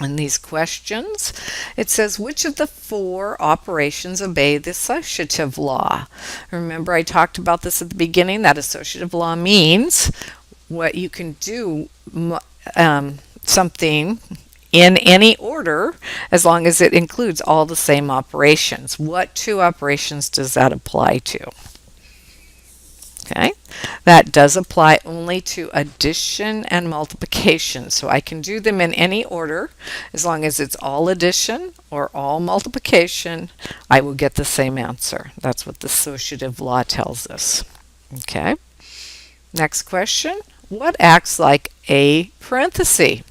In these questions, it says, which of the four operations obey the associative law? Remember, I talked about this at the beginning, that associative law means what you can do something in any order as long as it includes all the same operations. What two operations does that apply to? Okay, that does apply only to addition and multiplication. So I can do them in any order. As long as it's all addition or all multiplication, I will get the same answer. That's what the associative law tells us. Okay, next question. What acts like a parenthesis?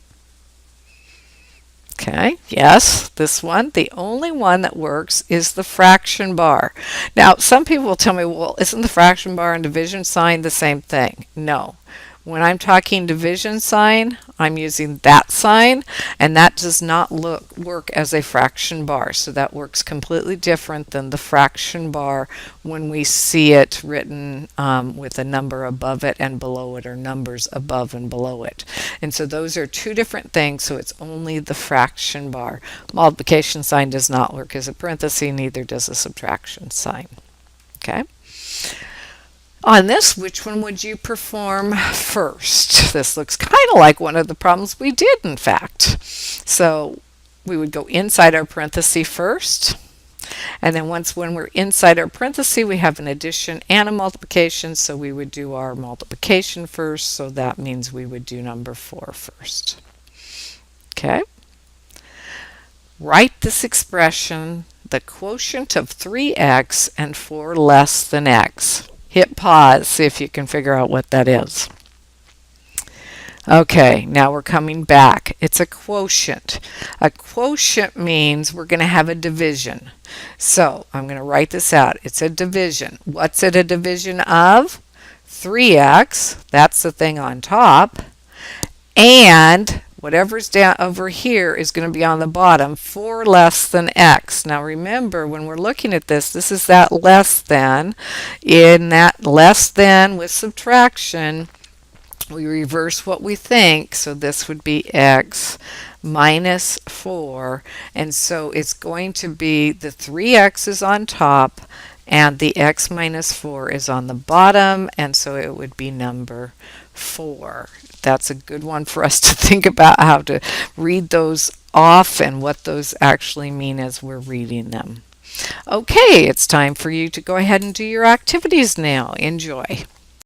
Okay, yes, this one. The only one that works is the fraction bar. Now, some people will tell me, well, isn't the fraction bar and division sign the same thing? No. When I'm talking division sign, I'm using that sign, and that does not work as a fraction bar. So that works completely different than the fraction bar when we see it written with a number above it and below it, or numbers above and below it. And so those are two different things, so it's only the fraction bar. Multiplication sign does not work as a parenthesis, neither does a subtraction sign. Okay? On this, which one would you perform first? This looks kind of like one of the problems we did, in fact. So we would go inside our parenthesis first, and then when we're inside our parenthesis, we have an addition and a multiplication, so we would do our multiplication first, so that means we would do number 4 first. Okay? Write this expression, the quotient of 3x and 4 less than x. Hit pause, see if you can figure out what that is. Okay, now we're coming back. It's a quotient. A quotient means we're going to have a division. So I'm going to write this out. It's a division. What's it a division of? 3x, that's the thing on top, and whatever's down over here is going to be on the bottom, 4 less than x. Now remember, when we're looking at this, this is that less than. In that less than with subtraction, we reverse what we think, so this would be x minus 4, and so it's going to be the 3x is on top and the x minus 4 is on the bottom, and so it would be number 4. That's a good one for us to think about, how to read those off and what those actually mean as we're reading them. Okay, it's time for you to go ahead and do your activities now. Enjoy.